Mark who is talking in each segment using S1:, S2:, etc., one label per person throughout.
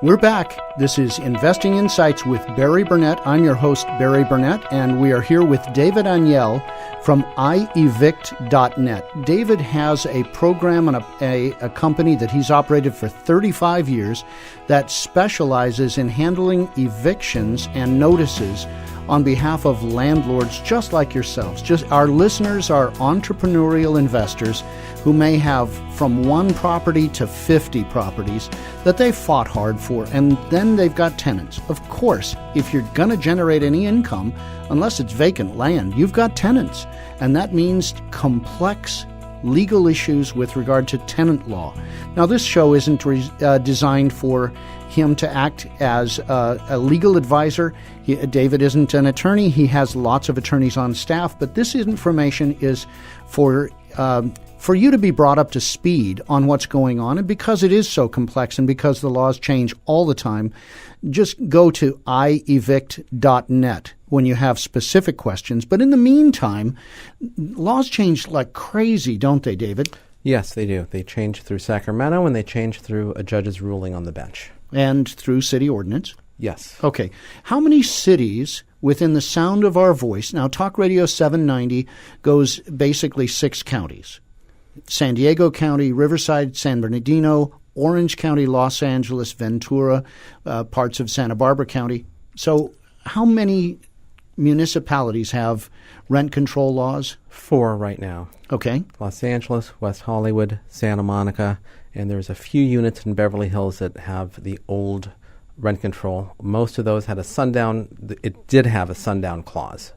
S1: We're back. This is Investing Insights with Barry Burnett. I'm your host, Barry Burnett, and we are here with David Aniel from iEvict.net. David has a program and a company that he's operated for 35 years that specializes in handling evictions and notices on behalf of landlords just like yourselves. Just our listeners are entrepreneurial investors who may have from one property to 50 properties that they fought hard for, and then they've got tenants. Of course, if you're going to generate any income, unless it's vacant land, you've got tenants, and that means complex legal issues with regard to tenant law. Now, this show isn't designed for him to act as a legal advisor. David isn't an attorney. He has lots of attorneys on staff, but this information is for you to be brought up to speed on what's going on. And because it is so complex and because the laws change all the time, just go to iEvict.net when you have specific questions. But in the meantime, laws change like crazy, don't they, David?
S2: Yes, they do. They change through Sacramento, and they change through a judge's ruling on the bench.
S1: And through city ordinance?
S2: Yes.
S1: Okay. How many cities within the sound of our voice? Now, Talk Radio 790 goes basically 6 counties. San Diego County, Riverside, San Bernardino, Orange County, Los Angeles, Ventura, parts of Santa Barbara County. So how many municipalities have rent control laws?
S2: 4 right now.
S1: Okay.
S2: Los Angeles, West Hollywood, Santa Monica, and there's a few units in Beverly Hills that have the old rent control. Most of those had a sundown. It did have a sundown clause.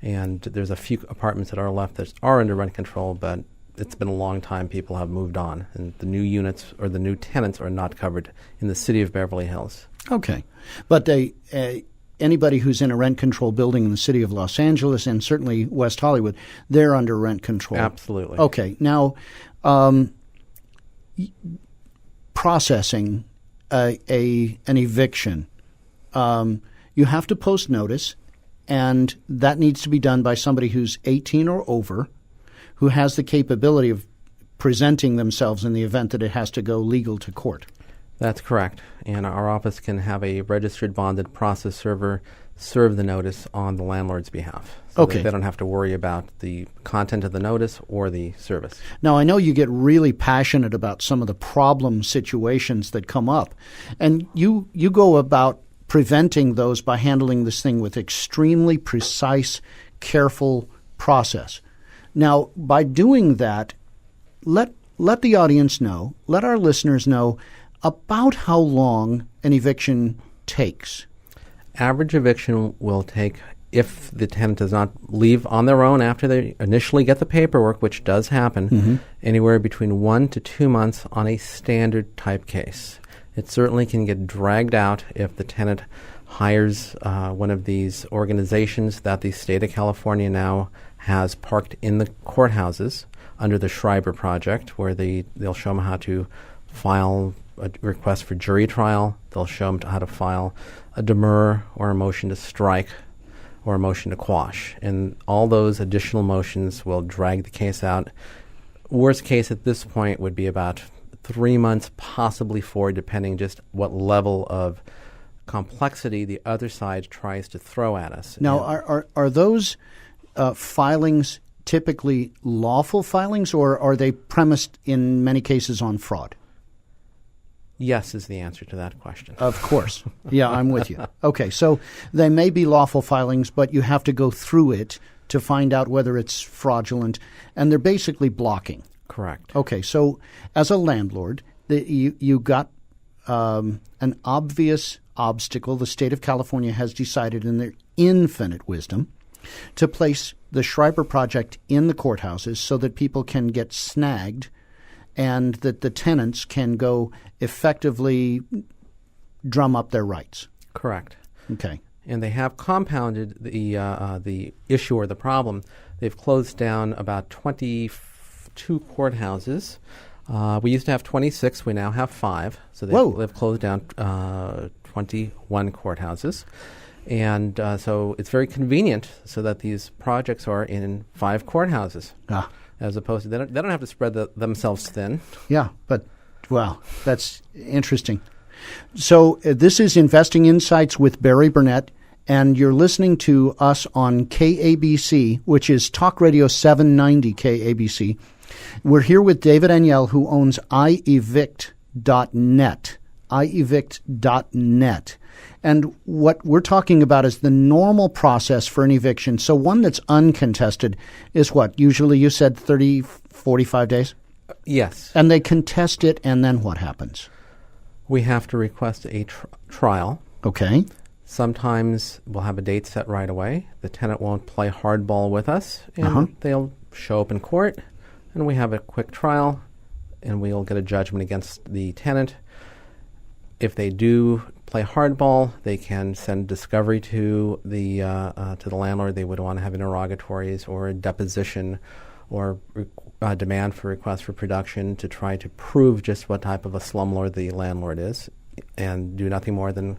S2: And there's a few apartments that are left that are under rent control, but it's been a long time. People have moved on, and the new units or the new tenants are not covered in the city of Beverly Hills.
S1: Okay. But anybody who's in a rent control building in the city of Los Angeles and certainly West Hollywood, they're under rent control.
S2: Absolutely.
S1: Okay. Now, processing an eviction, you have to post notice, and that needs to be done by somebody who's 18 or over, who has the capability of presenting themselves in the event that it has to go legal to court.
S2: That's correct. And our office can have a registered bonded process server serve the notice on the landlord's behalf. So
S1: okay.
S2: that they don't have to worry about the content of the notice or the service.
S1: Now, I know you get really passionate about some of the problem situations that come up, and you go about preventing those by handling this thing with extremely precise, careful process. Now, by doing that, let the audience know, let our listeners know about how long an eviction takes.
S2: Average eviction will take, if the tenant does not leave on their own after they initially get the paperwork, which does happen, anywhere between 1 to 2 months on a standard type case. It certainly can get dragged out if the tenant hires one of these organizations that the state of California now has parked in the courthouses under the Schreiber Project, where they'll show them how to file a request for jury trial. They'll show them how to file a demur or a motion to strike or a motion to quash. And all those additional motions will drag the case out. Worst case at this point would be about 3 months, possibly 4, depending just what level of complexity the other side tries to throw at us.
S1: Now, are those filings typically lawful filings, or are they premised in many cases on fraud?
S2: Yes is the answer to that question.
S1: Of course. Yeah, I'm with you. Okay, so they may be lawful filings, but you have to go through it to find out whether it's fraudulent, and they're basically blocking.
S2: Correct.
S1: Okay, so as a landlord, you got an obvious obstacle. The state of California has decided in their infinite wisdom to place the Schreiber Project in the courthouses so that people can get snagged and that the tenants can go effectively drum up their rights.
S2: Correct.
S1: Okay.
S2: And they have compounded the issue or the problem. They've closed down about 22 courthouses. We used to have 26. We now have 5. So they've closed down 21 courthouses. And so it's very convenient so that these projects are in 5 courthouses. As opposed to, they don't have to spread themselves thin.
S1: Yeah, but, wow, that's interesting. So this is Investing Insights with Barry Burnett, and you're listening to us on KABC, which is Talk Radio 790 KABC. We're here with David Aniel, who owns iEvict.net. iEvict.net. And what we're talking about is the normal process for an eviction. So one that's uncontested is what? Usually you said 30, 45 days?
S2: Yes.
S1: And they contest it, and then what happens?
S2: We have to request a trial.
S1: Okay.
S2: Sometimes we'll have a date set right away. The tenant won't play hardball with us, and they'll show up in court, and we have a quick trial, and we'll get a judgment against the tenant. If they do play hardball, they can send discovery to the landlord. They would want to have interrogatories or a deposition or demand for request for production to try to prove just what type of a slumlord the landlord is, and do nothing more than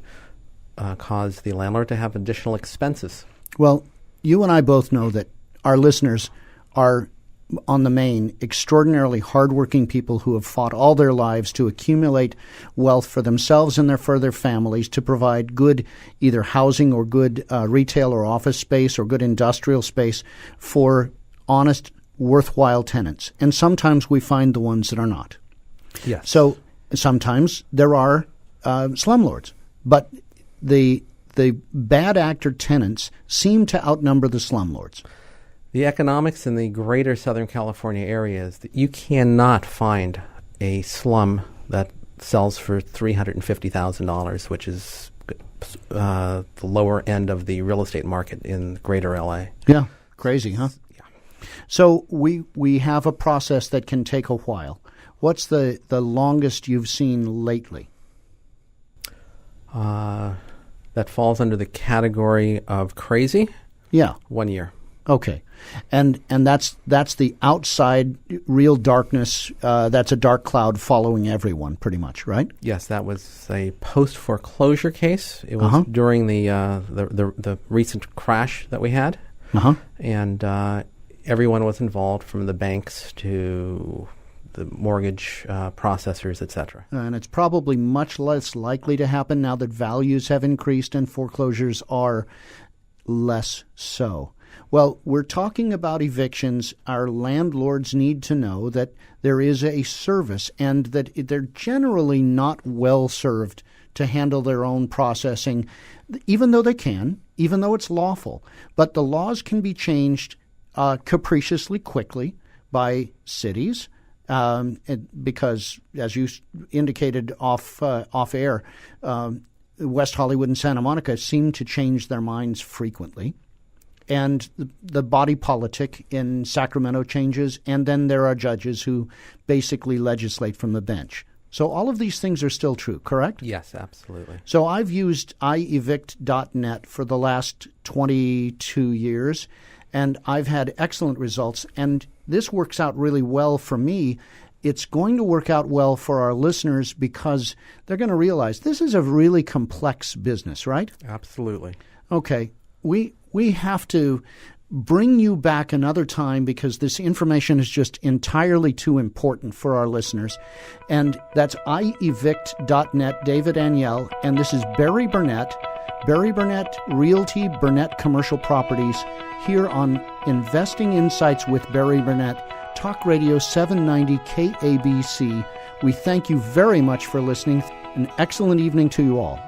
S2: cause the landlord to have additional expenses.
S1: Well, you and I both know that our listeners are, on the main, extraordinarily hardworking people who have fought all their lives to accumulate wealth for themselves and for their families, to provide good either housing or good retail or office space or good industrial space for honest, worthwhile tenants. And sometimes we find the ones that are not.
S2: Yes.
S1: So sometimes there are slumlords, but the bad actor tenants seem to outnumber the slumlords.
S2: The economics in the greater Southern California area is that you cannot find a slum that sells for $350,000, which is the lower end of the real estate market in greater LA.
S1: Yeah, crazy, huh?
S2: Yeah.
S1: So we have a process that can take a while. What's the longest you've seen lately?
S2: That falls under the category of crazy.
S1: Yeah.
S2: 1 year.
S1: Okay. And that's the outside real darkness. That's a dark cloud following everyone, pretty much, right?
S2: Yes, that was a post-foreclosure case. It was during the recent crash that we had. And everyone was involved, from the banks to the mortgage processors, etc.
S1: And it's probably much less likely to happen now that values have increased and foreclosures are less so. Well, we're talking about evictions. Our landlords need to know that there is a service and that they're generally not well served to handle their own processing, even though they can, even though it's lawful. But the laws can be changed capriciously quickly by cities, because, as you indicated off air, West Hollywood and Santa Monica seem to change their minds frequently. And the body politic in Sacramento changes, and then there are judges who basically legislate from the bench. So all of these things are still true, correct?
S2: Yes, absolutely.
S1: So I've used iEvict.net for the last 22 years, and I've had excellent results. And this works out really well for me. It's going to work out well for our listeners because they're going to realize this is a really complex business, right?
S2: Absolutely.
S1: Okay. We have to bring you back another time because this information is just entirely too important for our listeners. And that's iEvict.net, David Aniel, and this is Barry Burnett Realty, Burnett Commercial Properties, here on Investing Insights with Barry Burnett, Talk Radio 790 KABC. We thank you very much for listening. An excellent evening to you all.